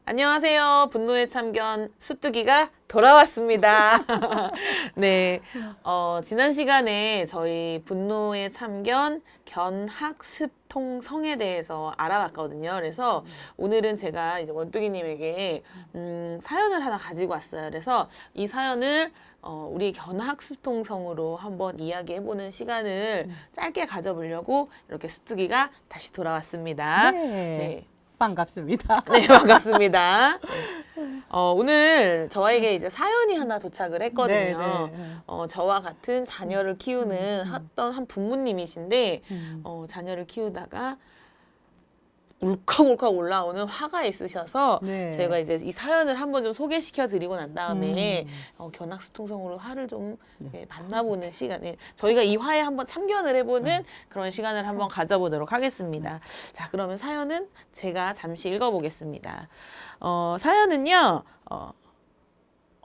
안녕하세요. 분노의 참견 수뚜기가 돌아왔습니다. 네. 지난 시간에 저희 분노의 참견 견학습통성에 대해서 알아봤거든요. 그래서 오늘은 제가 이제 원뚜기님에게 사연을 하나 가지고 왔어요. 그래서 이 사연을 우리 견학습통성으로 한번 이야기해보는 시간을 짧게 가져보려고 이렇게 수뚜기가 다시 돌아왔습니다. 네. 네. 반갑습니다. 네, 반갑습니다. 오늘 저에게 이제 사연이 하나 도착을 했거든요. 네, 네. 저와 같은 자녀를 키우는 어떤 한 부모님이신데, 자녀를 키우다가 울컥울컥 올라오는 화가 있으셔서 네. 제가 이제 이 사연을 한번 좀 소개시켜 드리고 난 다음에 견학습통성으로 화를 좀 만나보는 시간에 저희가 이 화에 한번 참견을 해보는 그런 시간을 한번 가져보도록 하겠습니다. 자, 그러면 사연은 제가 잠시 읽어보겠습니다. 사연은요.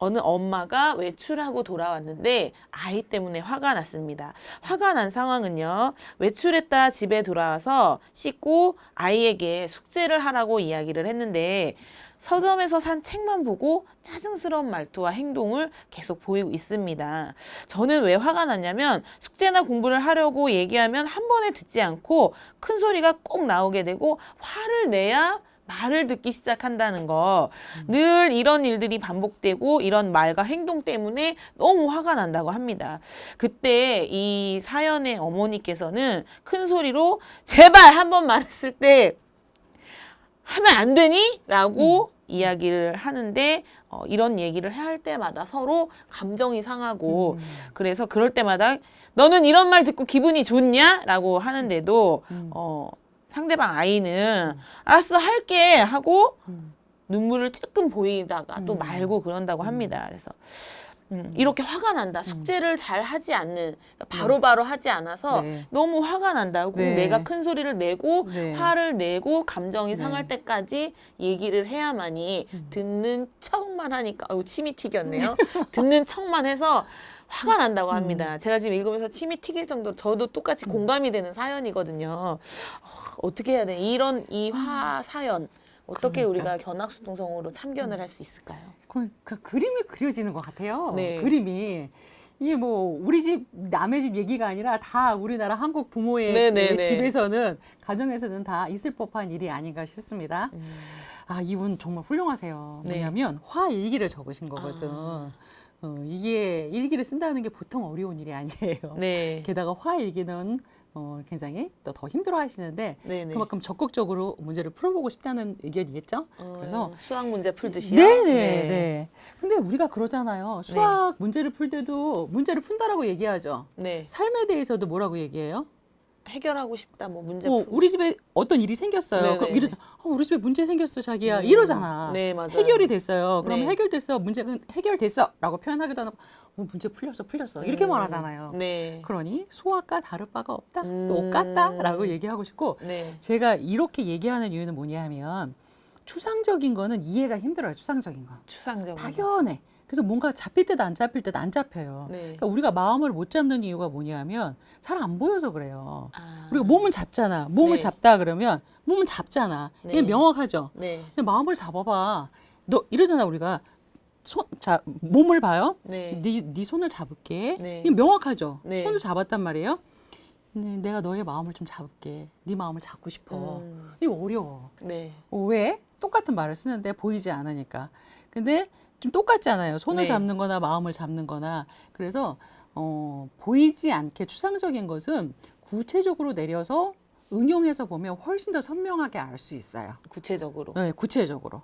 어느 엄마가 외출하고 돌아왔는데 아이 때문에 화가 났습니다. 화가 난 상황은요. 외출했다 집에 돌아와서 씻고 아이에게 숙제를 하라고 이야기를 했는데 서점에서 산 책만 보고 짜증스러운 말투와 행동을 계속 보이고 있습니다. 저는 왜 화가 났냐면 숙제나 공부를 하려고 얘기하면 한 번에 듣지 않고 큰 소리가 꼭 나오게 되고 화를 내야 말을 듣기 시작한다는 거. 늘 이런 일들이 반복되고 이런 말과 행동 때문에 너무 화가 난다고 합니다. 그때 이 사연의 어머니께서는 큰 소리로 제발 한 번만 했을 때 하면 안 되니? 라고 이야기를 하는데 이런 얘기를 할 때마다 서로 감정이 상하고 그래서 그럴 때마다 너는 이런 말 듣고 기분이 좋냐? 라고 하는데도 상대방 아이는 알았어 할게 하고 눈물을 찔끔 보이다가 또 말고 그런다고 합니다. 그래서 이렇게 화가 난다. 숙제를 잘 하지 않는 바로바로 하지 않아서 네. 너무 화가 난다. 꼭 네. 내가 큰 소리를 내고 네. 화를 내고 감정이 네. 상할 때까지 얘기를 해야만이 듣는 척만 하니까 침이 튀겼네요. 듣는 척만 해서 화가 난다고 합니다. 제가 지금 읽으면서 침이 튀길 정도로 저도 똑같이 공감이 되는 사연이거든요. 어떻게 해야 돼? 이런 이 화 사연 어떻게 그러니까. 우리가 견학수통성으로 참견을 할 수 있을까요? 그 그림이 그려지는 것 같아요. 네. 그림이. 이게 뭐 우리 집 남의 집 얘기가 아니라 다 우리나라 한국 부모의 네네네. 집에서는 가정에서는 다 있을 법한 일이 아닌가 싶습니다. 아, 이분 정말 훌륭하세요. 네. 뭐냐면 화 일기를 적으신 거거든. 이게 일기를 쓴다는 게 보통 어려운 일이 아니에요. 네. 게다가 화 일기는 굉장히 또 더 힘들어 하시는데 네네. 그만큼 적극적으로 문제를 풀어보고 싶다는 의견이겠죠. 그래서 수학 문제 풀듯이요? 네네. 근데 우리가 그러잖아요. 수학 문제를 풀 때도 문제를 푼다라고 얘기하죠. 네. 삶에 대해서도 뭐라고 얘기해요? 해결하고 싶다, 뭐 문제 우리 집에 어떤 일이 생겼어요. 네네. 그럼 이러자, 우리 집에 문제 생겼어, 자기야. 이러잖아. 네, 맞아요. 해결이 됐어요. 그러면 네. 해결됐어. 문제는 해결됐어라고 표현하기도 하고, 문제 풀렸어. 이렇게 말하잖아요. 네. 그러니 수학과 다를 바가 없다, 똑같다라고 얘기하고 싶고, 네. 제가 이렇게 얘기하는 이유는 뭐냐 하면 추상적인 거는 이해가 힘들어요. 추상적인 거. 추상적인 막연해. 그래서 뭔가 잡힐 듯 안 잡힐 듯 안 잡혀요. 네. 그러니까 우리가 마음을 못 잡는 이유가 뭐냐면 잘 안 보여서 그래요. 아. 우리가 몸은 잡잖아. 몸을 네. 잡다 그러면 몸은 잡잖아. 네. 이게 명확하죠. 네. 근데 마음을 잡아봐. 너 이러잖아 우리가. 몸을 봐요. 네. 네 손을 잡을게. 네. 이게 명확하죠. 네. 손을 잡았단 말이에요. 내가 너의 마음을 좀 잡을게. 네 마음을 잡고 싶어. 이거 어려워. 네. 왜? 똑같은 말을 쓰는데 보이지 않으니까. 근데 좀 똑같잖아요. 손을 네. 잡는 거나 마음을 잡는 거나. 그래서 보이지 않게 추상적인 것은 구체적으로 내려서 응용해서 보면 훨씬 더 선명하게 알 수 있어요. 구체적으로. 네, 구체적으로.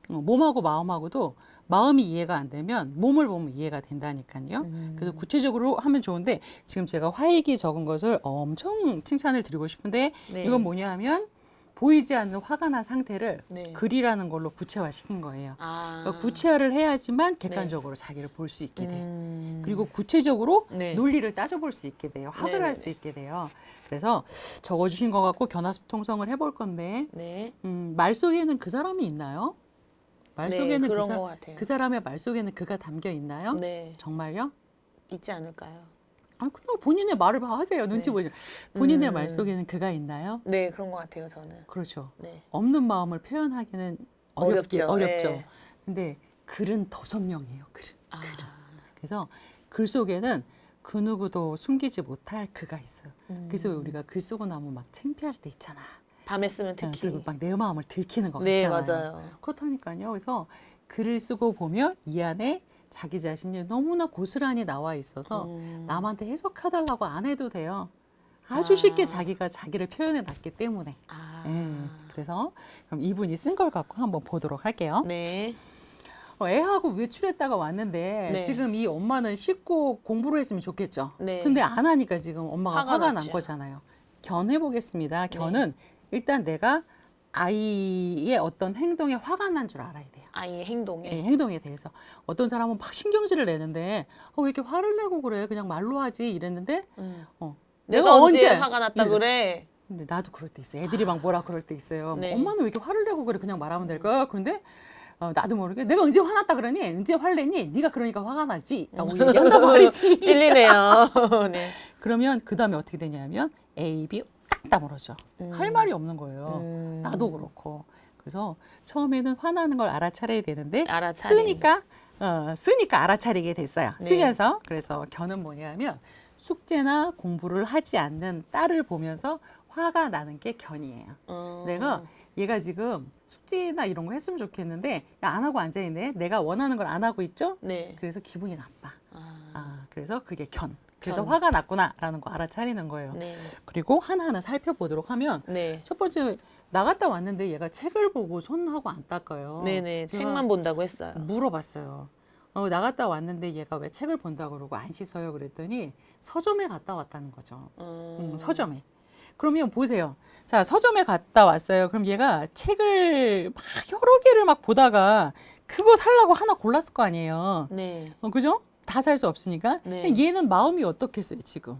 몸하고 마음하고도 마음이 이해가 안 되면 몸을 보면 이해가 된다니까요. 그래서 구체적으로 하면 좋은데 지금 제가 화일기 적은 것을 엄청 칭찬을 드리고 싶은데 네. 이건 뭐냐 하면 보이지 않는 화가 난 상태를 네. 글이라는 걸로 구체화시킨 거예요. 아. 그러니까 구체화를 해야지만 객관적으로 자기를 볼 수 있게 돼요. 그리고 구체적으로 네. 논리를 따져볼 수 있게 돼요. 학을 네네네. 할 수 있게 돼요. 그래서 적어주신 것 같고 견학습통성을 해볼 건데 네. 말 속에는 그 사람이 있나요? 말 네, 속에는 그런 것 같아요. 그 사람의 말 속에는 그가 담겨 있나요? 네. 정말요? 있지 않을까요? 아, 그럼 본인의 말을 하세요. 눈치 네. 보죠. 본인의 말 속에는 그가 있나요? 네, 그런 것 같아요, 저는. 그렇죠. 네. 없는 마음을 표현하기는 어렵죠. 어렵죠. 예. 근데 글은 더 선명해요. 글은. 아. 그래서 글 속에는 그 누구도 숨기지 못할 그가 있어요. 그래서 우리가 글 쓰고 나면 막 창피할 때 있잖아. 밤에 쓰면 특히. 그리고 막 내 마음을 들키는 거 네, 같잖아요. 맞아요. 그렇다니까요. 그래서 글을 쓰고 보면 이 안에 자기 자신이 너무나 고스란히 나와 있어서 남한테 해석해달라고 안 해도 돼요. 아주 아. 쉽게 자기가 자기를 표현해 놨기 때문에. 아. 그래서 그럼 이분이 쓴 걸 갖고 한번 보도록 할게요. 네. 애하고 외출했다가 왔는데 네. 지금 이 엄마는 씻고 공부를 했으면 좋겠죠. 네. 근데 안 하니까 지금 엄마가 화가 화가 난 나죠. 거잖아요. 견해 보겠습니다. 네. 견은 일단 내가 아이의 어떤 행동에 화가 난 줄 알아야 돼요. 아이의 행동에. 예, 행동에 대해서 어떤 사람은 막 신경질을 내는데 왜 이렇게 화를 내고 그래? 그냥 말로 하지 이랬는데 내가 언제 화가 났다 그래? 근데 나도 그럴 때 있어요. 애들이 막 뭐라 그럴 때 있어요. 네. 엄마는 왜 이렇게 화를 내고 그래? 그냥 말하면 될까? 그런데 나도 모르게 내가 언제 화났다 그러니? 언제 화를 내니? 네가 그러니까 화가 나지? 라고 얘기한단 말이지. 찔리네요. 네. 그러면 그 다음에 어떻게 되냐면 A, B 딱 다물어져. 할 말이 없는 거예요. 나도 그렇고. 그래서 처음에는 화나는 걸 알아차려야 되는데 알아차림. 쓰니까 알아차리게 됐어요. 네. 쓰면서 그래서 견은 뭐냐면 숙제나 공부를 하지 않는 딸을 보면서 화가 나는 게 견이에요. 내가 얘가 지금 숙제나 이런 거 했으면 좋겠는데 안 하고 앉아있네. 내가 원하는 걸 안 하고 있죠. 네. 그래서 기분이 나빠. 아. 그래서 그게 견. 그래서 견. 화가 났구나라는 거 알아차리는 거예요. 네. 그리고 하나하나 살펴보도록 하면 네. 첫 번째 나갔다 왔는데 얘가 책을 보고 손하고 안 닦아요. 네네. 제가 책만 본다고 했어요. 물어봤어요. 나갔다 왔는데 얘가 왜 책을 본다고 그러고 안 씻어요? 그랬더니 서점에 갔다 왔다는 거죠. 서점에. 그러면 보세요. 자, 서점에 갔다 왔어요. 그럼 얘가 책을 막 여러 개를 막 보다가 그거 살라고 하나 골랐을 거 아니에요. 네. 그죠? 다 살 수 없으니까. 네. 얘는 마음이 어떻겠어요, 지금?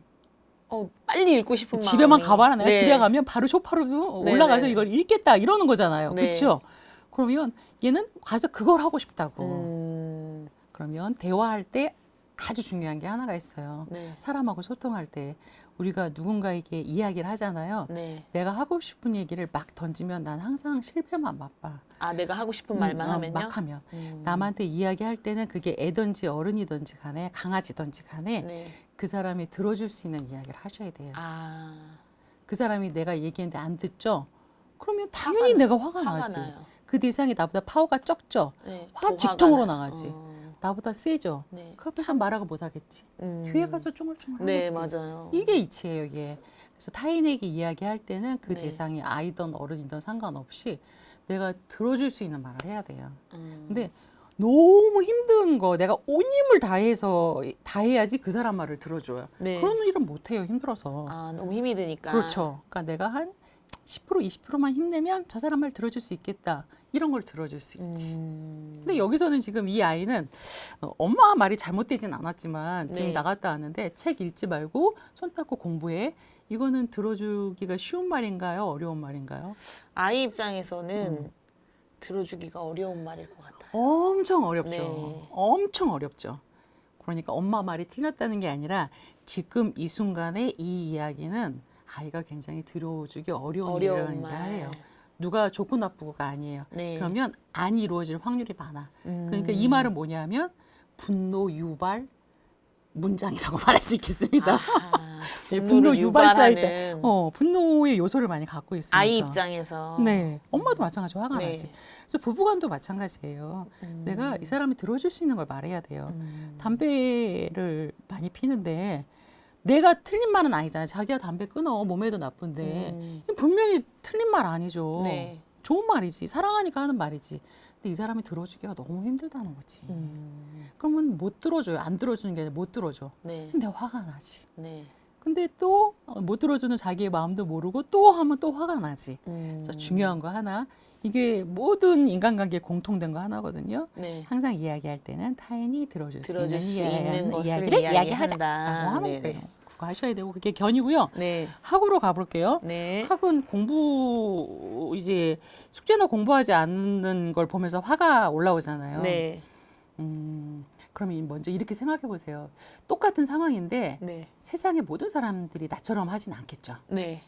빨리 읽고 싶은 마음이. 집에만 가봐라. 내가 네. 집에 가면 바로 소파로 네, 올라가서 네. 이걸 읽겠다 이러는 거잖아요. 네. 그렇죠? 그러면 얘는 가서 그걸 하고 싶다고. 그러면 대화할 때 아주 중요한 게 하나가 있어요. 네. 사람하고 소통할 때 우리가 누군가에게 이야기를 하잖아요. 네. 내가 하고 싶은 얘기를 막 던지면 난 항상 실패만 맛봐. 아, 내가 하고 싶은 말만 하면요? 막 하면. 남한테 이야기할 때는 그게 애든지 어른이든지 간에 강아지든지 간에 네. 그 사람이 들어줄 수 있는 이야기를 하셔야 돼요. 아. 그 사람이 내가 얘기했는데 안 듣죠? 그러면 당연히 내가 화가 나지. 나요. 그 대상이 나보다 파워가 적죠? 네. 화 더 직통으로 화가 나가지. 나요. 나보다 세죠? 네. 그 앞에서 말하고 못하겠지. 뒤에 가서 쭝얼쭝얼 네, 하겠지. 맞아요. 이게 이치예요, 이게. 그래서 타인에게 이야기할 때는 그 네. 대상이 아이든 어른이든 상관없이 내가 들어줄 수 있는 말을 해야 돼요. 근데 너무 힘든 거 내가 온 힘을 다해서 다 해야지 그 사람 말을 들어줘요. 네. 그런 일은 못해요, 힘들어서. 아, 너무 힘이 드니까. 그렇죠. 그러니까 내가 한 10% 20%만 힘내면 저 사람 말 들어줄 수 있겠다. 이런 걸 들어줄 수 있지. 근데 여기서는 지금 이 아이는 엄마 말이 잘못되진 않았지만 지금 네. 나갔다 왔는데 책 읽지 말고 손 닦고 공부해. 이거는 들어주기가 쉬운 말인가요? 어려운 말인가요? 아이 입장에서는 들어주기가 어려운 말일 것 같아요. 엄청 어렵죠. 네. 엄청 어렵죠. 그러니까 엄마 말이 틀렸다는 게 아니라 지금 이 순간에 이 이야기는 아이가 굉장히 들어주기 어려운 일이라는 걸 해요. 누가 좋고 나쁘고가 아니에요. 네. 그러면 안 이루어질 확률이 많아. 그러니까 이 말은 뭐냐면 분노 유발 문장이라고 말할 수 있겠습니다. 아하, 네, 분노를 분노 유발자이자 유발하는 분노의 요소를 많이 갖고 있으니까. 아이 입장에서. 네, 엄마도 마찬가지 화가 네. 나지. 그래서 부부간도 마찬가지예요. 내가 이 사람이 들어줄 수 있는 걸 말해야 돼요. 담배를 많이 피는데 내가 틀린 말은 아니잖아요. 자기가 담배 끊어 몸에도 나쁜데 분명히 틀린 말 아니죠. 네. 좋은 말이지. 사랑하니까 하는 말이지. 근데 이 사람이 들어주기가 너무 힘들다는 거지. 그러면 못 들어줘요. 안 들어주는 게 아니라 못 들어줘. 네. 근데 화가 나지. 네. 근데 또 못 들어주는 자기의 마음도 모르고 또 하면 또 화가 나지. 음. 그래서 중요한 거 하나. 이게 모든 인간관계에 공통된 거 하나거든요. 네. 항상 이야기할 때는 타인이 들어줄 수 들어줄 수 있는 있는 것을 이야기를 이야기한다. 이야기하자라고 하는 네네. 거예요. 그거 하셔야 되고 그게 견이고요. 네. 학으로 가볼게요. 네. 학은 공부 이제 숙제나 공부하지 않는 걸 보면서 화가 올라오잖아요. 네. 그러면 먼저 이렇게 생각해 보세요. 똑같은 상황인데 네. 세상의 모든 사람들이 나처럼 하진 않겠죠. 네.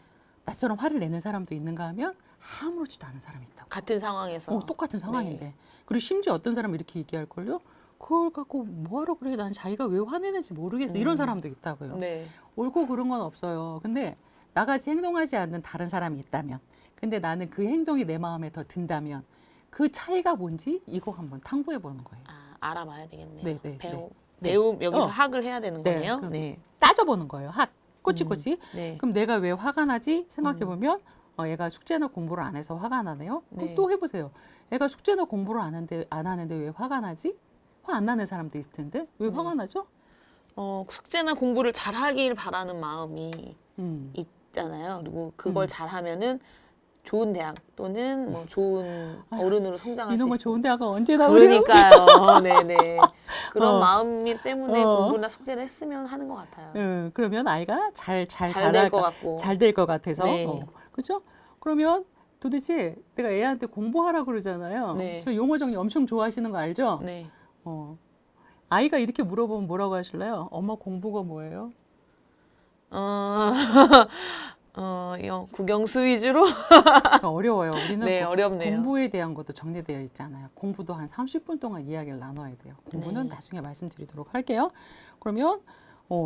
나처럼 화를 내는 사람도 있는가 하면 아무렇지도 않은 사람이 있다고. 같은 상황에서. 똑같은 상황인데. 네. 그리고 심지어 어떤 사람은 이렇게 얘기할걸요. 그걸 갖고 뭐하러 그래. 난 자기가 왜 화내는지 모르겠어. 이런 사람도 있다고요. 네. 옳고 그른 건 없어요. 근데 나같이 행동하지 않는 다른 사람이 있다면, 근데 나는 그 행동이 내 마음에 더 든다면 그 차이가 뭔지 이거 한번 탐구해 보는 거예요. 아, 알아봐야 되겠네요. 네, 네, 배우, 네. 배움 여기서 어. 학을 해야 되는 거네요. 네. 따져보는 거예요. 학 꼬치꼬치. 네. 그럼 내가 왜 화가 나지 생각해 보면 얘가 숙제나 공부를 안 해서 화가 나네요. 그럼 네. 또 해보세요. 얘가 숙제나 공부를 안 하는데 왜 화가 나지? 화 안 나는 사람도 있을 텐데 왜 화가 나죠? 숙제나 공부를 잘하길 바라는 마음이 음. 있잖아요. 그리고 그걸 잘하면은 좋은 대학 또는 뭐 좋은 어른으로 성장할 수 이놈의 있어요. 좋은 대학은 언제 나오려고? 그러니까요. 네네. 그런 어. 마음이 때문에 어. 공부나 숙제를 했으면 하는 것 같아요. 그러면 아이가 잘 될 것 같고. 잘 될 것 같아서. 네. 그렇죠? 그러면 도대체 내가 애한테 공부하라 그러잖아요. 네. 저 용어 정리 엄청 좋아하시는 거 알죠? 네. 아이가 이렇게 물어보면 뭐라고 하실래요? 엄마 공부가 뭐예요? 국영수 위주로? 어려워요. 우리는 네, 어렵네요. 공부에 대한 것도 정리되어 있잖아요. 공부도 한 30분 동안 이야기를 나눠야 돼요. 공부는 네. 나중에 말씀드리도록 할게요. 그러면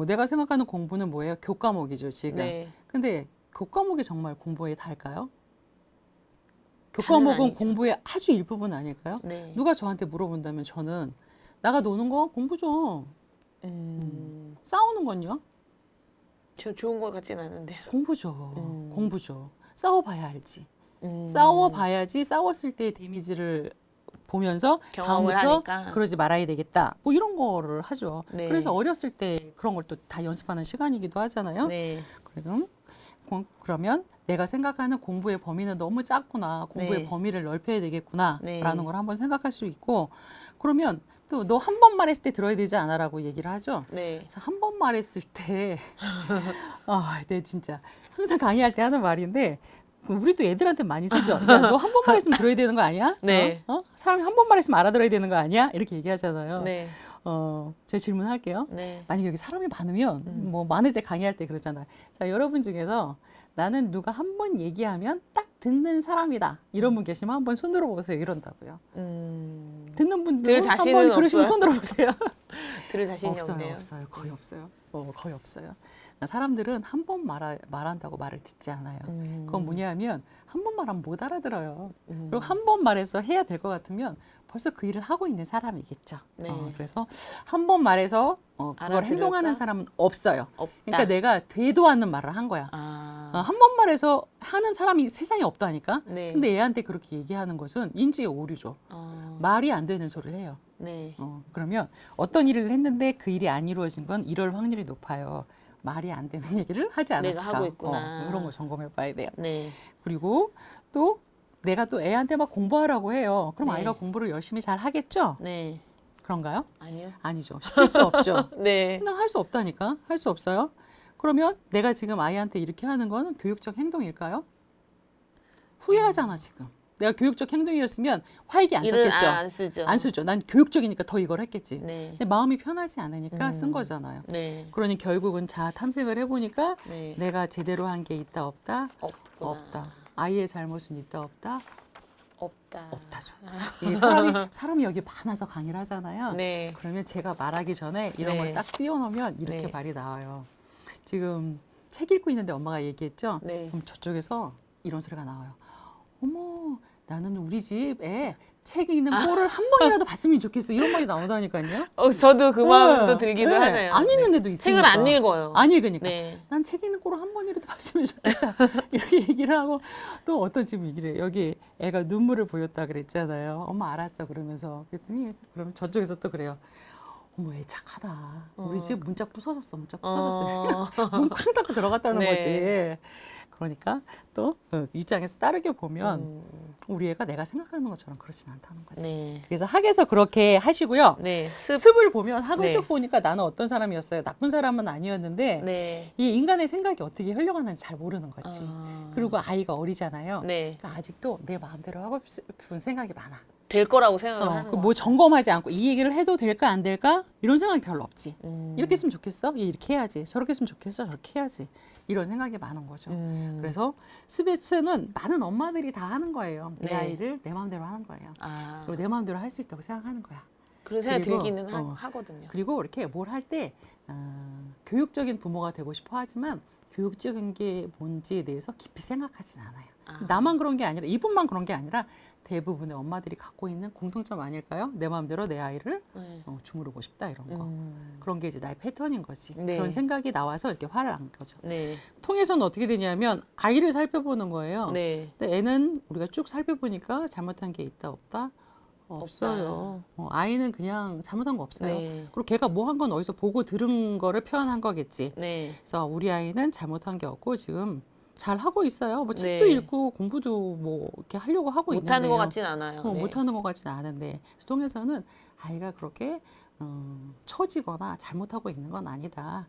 내가 생각하는 공부는 뭐예요? 교과목이죠, 지금. 네. 근데 교과목이 정말 공부에 달까요? 다는 교과목은 아니죠. 공부의 아주 일부분 아닐까요? 네. 누가 저한테 물어본다면 저는 나가 노는 거 공부죠. 싸우는 건요? 저 좋은 것 같진 않은데요. 공부죠. 음. 공부죠. 싸워봐야 알지. 싸워봐야지 싸웠을 때의 데미지를 보면서 경험을 다음부터 하니까. 그러지 말아야 되겠다. 뭐 이런 거를 하죠. 네. 그래서 어렸을 때 그런 걸 또 다 연습하는 시간이기도 하잖아요. 네. 그래서 그러면 내가 생각하는 공부의 범위는 너무 작구나. 공부의 네. 범위를 넓혀야 되겠구나. 네. 라는 걸 한번 생각할 수 있고 그러면 또 너 한 번 말했을 때 들어야 되지 않아라고 얘기를 하죠. 네. 한 번 말했을 때 네 진짜 항상 강의할 때 하는 말인데 우리도 애들한테 많이 쓰죠. 야, 너 한 번 말했으면 들어야 되는 거 아니야? 네. 사람이 한 번 말했으면 알아들어야 되는 거 아니야? 이렇게 얘기하잖아요. 네. 제가 질문할게요. 네. 만약에 여기 사람이 많으면 뭐 많을 때 강의할 때 그러잖아요. 자, 여러분 중에서 나는 누가 한 번 얘기하면 딱 듣는 사람이다. 이런 분 계시면 한번 손 들어보세요. 이런다고요. 듣는 분들 들 자신은 그러시면 없어요? 손 들어보세요. 들을 자신이 없네요. 없어요. 거의 없어요. 거의 없어요. 사람들은 한 번 말한다고 말을 듣지 않아요. 그건 뭐냐면 한 번 말하면 못 알아들어요. 그리고 한 번 말해서 해야 될 것 같으면 벌써 그 일을 하고 있는 사람이겠죠. 네. 그래서 한 번 말해서 그걸 알아들을까? 행동하는 사람은 없어요. 없다. 그러니까 내가 되도 않는 말을 한 거야. 한 번 말해서 하는 사람이 세상에 없다니까. 네. 근데 애한테 그렇게 얘기하는 것은 인지의 오류죠. 말이 안 되는 소리를 해요. 네. 그러면 어떤 일을 했는데 그 일이 안 이루어진 건 이럴 확률이 높아요. 말이 안 되는 얘기를 하지 않았을까. 내가 하고 있구나. 이런 거 점검해 봐야 돼요. 네. 그리고 또 내가 또 애한테 막 공부하라고 해요. 그럼 네. 아이가 공부를 열심히 잘 하겠죠? 네. 그런가요? 아니요. 아니죠. 시킬 수 없죠. 네. 그냥 할 수 없다니까. 할 수 없어요. 그러면 내가 지금 아이한테 이렇게 하는 건 교육적 행동일까요? 후회하잖아, 지금. 내가 교육적 행동이었으면 화이기 안 일을 썼겠죠. 안 쓰죠. 안 쓰죠. 난 교육적이니까 더 이걸 했겠지. 네. 근데 마음이 편하지 않으니까 쓴 거잖아요. 네. 그러니 결국은 탐색을 해보니까 네. 내가 제대로 한 게 있다 없다? 없구나. 없다. 아이의 잘못은 있다 없다? 없다. 없다죠. 이게 사람이 여기 많아서 강의를 하잖아요. 네. 그러면 제가 말하기 전에 이런 네. 걸 딱 띄워놓으면 이렇게 네. 말이 나와요. 지금 책 읽고 있는데 엄마가 얘기했죠. 네. 그럼 저쪽에서 이런 소리가 나와요. 어머, 나는 우리 집에 책 읽는 꼴을 한 번이라도 봤으면 좋겠어. 이런 말이 나오다니까요. 저도 그 마음도 들기도 네. 하네요. 안 네. 읽는데도 있으니까. 책을 안 읽어요. 안 읽으니까. 네. 난 책 읽는 꼴을 한 번이라도 봤으면 좋겠다. 이렇게 얘기를 하고 또 어떤 지금 얘기를 해요. 여기 애가 눈물을 보였다 그랬잖아요. 엄마 알았어 그러면서 그랬더니 그러면 저쪽에서 또 그래요. 어머 애 착하다. 우리 집 문짝 부서졌어. 문짝 부서졌어. 문 쾅 닫고 들어갔다는 네. 거지. 그러니까 또 입장에서 다르게 보면 우리 애가 내가 생각하는 것처럼 그렇진 않다는 거지. 네. 그래서 학에서 그렇게 하시고요. 네. 습을 보면 학을 네. 쭉 보니까 나는 어떤 사람이었어요. 나쁜 사람은 아니었는데 네. 이 인간의 생각이 어떻게 흘러가는지 잘 모르는 거지. 아. 그리고 아이가 어리잖아요. 네. 그러니까 아직도 내 마음대로 하고 싶은 생각이 많아. 될 거라고 생각을 하는 거. 뭐 점검하지 않고 이 얘기를 해도 될까 안 될까 이런 생각이 별로 없지. 이렇게 했으면 좋겠어? 얘 이렇게 해야지. 저렇게 했으면 좋겠어? 저렇게 해야지. 이런 생각이 많은 거죠. 그래서 스베스는 많은 엄마들이 다 하는 거예요. 내 네. 아이를 내 마음대로 하는 거예요. 그리고 내 마음대로 할 수 있다고 생각하는 거야. 그런 생각이 그리고, 들기는 어, 하거든요. 그리고 이렇게 뭘 할 때 교육적인 부모가 되고 싶어 하지만 교육적인 게 뭔지에 대해서 깊이 생각하진 않아요. 나만 그런 게 아니라 이분만 그런 게 아니라 대부분의 엄마들이 갖고 있는 공통점 아닐까요? 내 마음대로 내 아이를 네. 주무르고 싶다 이런 거. 그런 게 이제 나의 패턴인 거지. 네. 그런 생각이 나와서 이렇게 화를 안 거죠. 네. 통해서는 어떻게 되냐면 아이를 살펴보는 거예요. 네. 근데 애는 우리가 쭉 살펴보니까 잘못한 게 있다 없다? 없어요. 아이는 그냥 잘못한 거 없어요. 네. 그리고 걔가 뭐 한 건 어디서 보고 들은 거를 표현한 거겠지. 네. 그래서 우리 아이는 잘못한 게 없고 지금 잘 하고 있어요. 뭐 책도 네. 읽고 공부도 뭐 이렇게 하려고 하고 있는데요. 못하는 것 같진 않아요. 네. 못하는 것 같진 않은데 그래서 통해서는 아이가 그렇게 처지거나 잘못하고 있는 건 아니다.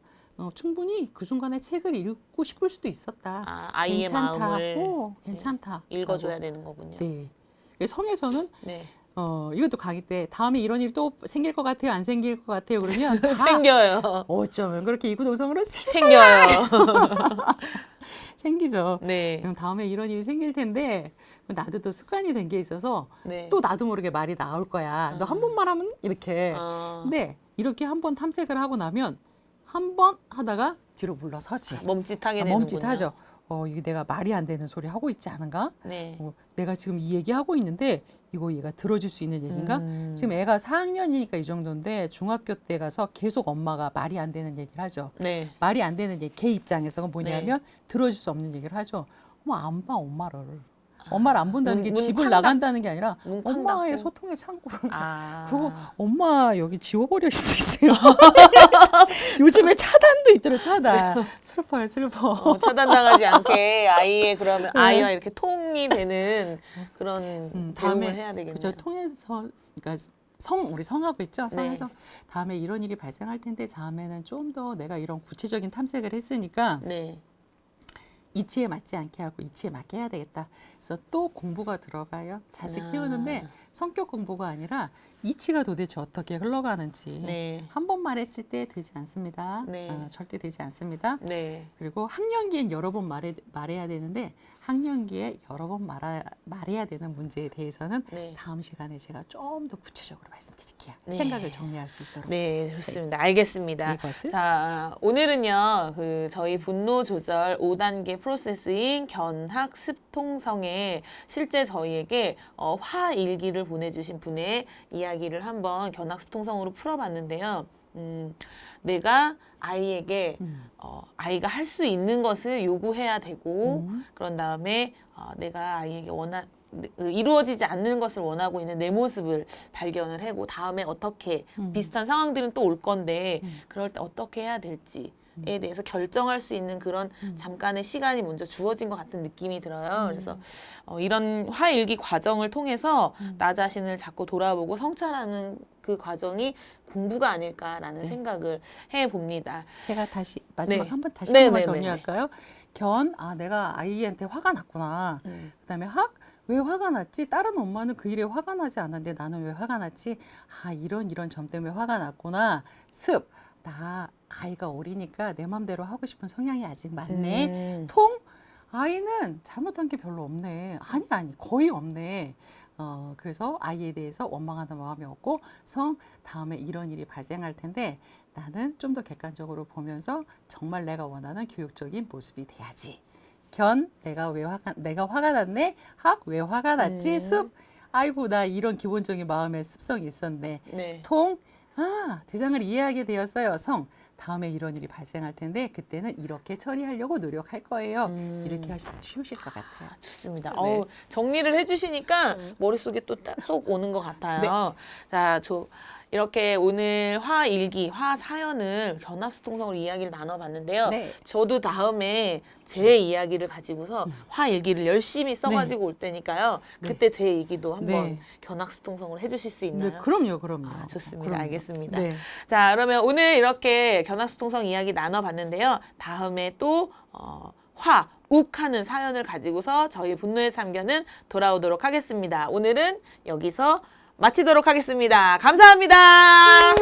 충분히 그 순간에 책을 읽고 싶을 수도 있었다. 아이의 괜찮다. 마음을 괜찮다. 읽어줘야 되는 거군요. 네. 성에서는 네. 이것도 강의 때 다음에 이런 일이 또 생길 것 같아요, 안 생길 것 같아요. 그러면 다 생겨요. 어쩌면 그렇게 이구동성으로 생겨요. 생기죠. 네. 그럼 다음에 이런 일이 생길 텐데 나도 또 습관이 된 게 있어서 네. 또 나도 모르게 말이 나올 거야. 너 한 번만 하면 이렇게. 근데 이렇게 한 번 탐색을 하고 나면 한 번 하다가 뒤로 물러서지. 멈칫하게 되는군요. 멈칫하죠. 이게 내가 말이 안 되는 소리 하고 있지 않은가? 네. 내가 지금 이 얘기 하고 있는데 이거 얘가 들어줄 수 있는 얘기인가? 지금 애가 4학년이니까 이 정도인데 중학교 때 가서 계속 엄마가 말이 안 되는 얘기를 하죠. 네. 말이 안 되는 얘기, 걔 입장에서는 뭐냐면 들어줄 수 없는 얘기를 하죠. 안 봐, 엄마를. 엄마를 안 본다는 게 문 집을 쾅 나간다는 게 아니라 문 쾅 엄마의 닫고. 소통의 창구를. 아. 그리고 엄마 여기 지워버릴 수도 있어요. 요즘에 차단도 있더라, 차단. 슬퍼요, 슬퍼. 차단당하지 않게 아이의 그러면 아이와 이렇게 통이 되는 그런 대응을 해야 되겠네요. 그죠, 통해서 그러니까 우리 성하고 있죠. 성에서 다음에 이런 일이 발생할 텐데 다음에는 좀 더 내가 이런 구체적인 탐색을 했으니까 네. 이치에 맞지 않게 하고 이치에 맞게 해야 되겠다. 그래서 또 공부가 들어가요. 자식 키우는데 성격 공부가 아니라 이치가 도대체 어떻게 흘러가는지 네. 한 번 말했을 때 되지 않습니다. 네. 절대 되지 않습니다. 네. 그리고 학년기엔 여러 번 말해야 되는데 학년기에 여러 번 말해야 되는 문제에 대해서는 네. 다음 시간에 제가 좀 더 구체적으로 말씀드릴게요. 네. 생각을 정리할 수 있도록. 네, 좋습니다. 알겠습니다. 이것을? 자, 오늘은요, 저희 분노 조절 5단계 프로세스인 견학 습통성에 실제 저희에게 화일기를 보내주신 분의 이야기를 한번 견학 습통성으로 풀어봤는데요. 내가 아이에게 아이가 할 수 있는 것을 요구해야 되고 그런 다음에 내가 아이에게 이루어지지 않는 것을 원하고 있는 내 모습을 발견을 하고 다음에 어떻게 비슷한 상황들은 또 올 건데 그럴 때 어떻게 해야 될지에 대해서 결정할 수 있는 그런 잠깐의 시간이 먼저 주어진 것 같은 느낌이 들어요. 그래서 이런 화일기 과정을 통해서 나 자신을 자꾸 돌아보고 성찰하는 그 과정이 공부가 아닐까라는 생각을 해봅니다. 제가 다시 마지막 네. 한번 다시 네, 한번 네, 정리할까요? 내가 아이한테 화가 났구나. 그다음에 왜 화가 났지? 다른 엄마는 그 일에 화가 나지 않았는데 나는 왜 화가 났지? 이런 점 때문에 화가 났구나. 나 아이가 어리니까 내 맘대로 하고 싶은 성향이 아직 많네. 아이는 잘못한 게 별로 없네. 아니 거의 없네. 그래서 아이에 대해서 원망하는 마음이 없고 다음에 이런 일이 발생할 텐데 나는 좀 더 객관적으로 보면서 정말 내가 원하는 교육적인 모습이 돼야지. 내가 화가 났네. 왜 화가 났지? 아이고 나 이런 기본적인 마음의 습성이 있었네. 네. 대상을 이해하게 되었어요. 다음에 이런 일이 발생할 텐데 그때는 이렇게 처리하려고 노력할 거예요. 이렇게 하시면 쉬우실 것 같아요. 좋습니다. 네. 정리를 해주시니까 머릿속에 또 쏙 오는 것 같아요. 자, 이렇게 오늘 화일기, 화사연을 견합수통성으로 이야기를 나눠봤는데요. 네. 저도 다음에 제 이야기를 가지고서 화일기를 열심히 써가지고 올 테니까요. 그때 제 얘기도 한번 견합수통성으로 해주실 수 있나요? 네, 그럼요. 좋습니다. 그럼요. 알겠습니다. 네. 자, 그러면 오늘 이렇게 견합수통성 이야기 나눠봤는데요. 다음에 또 욱하는 사연을 가지고서 저희 분노의 참견은 돌아오도록 하겠습니다. 오늘은 여기서 마치도록 하겠습니다. 감사합니다.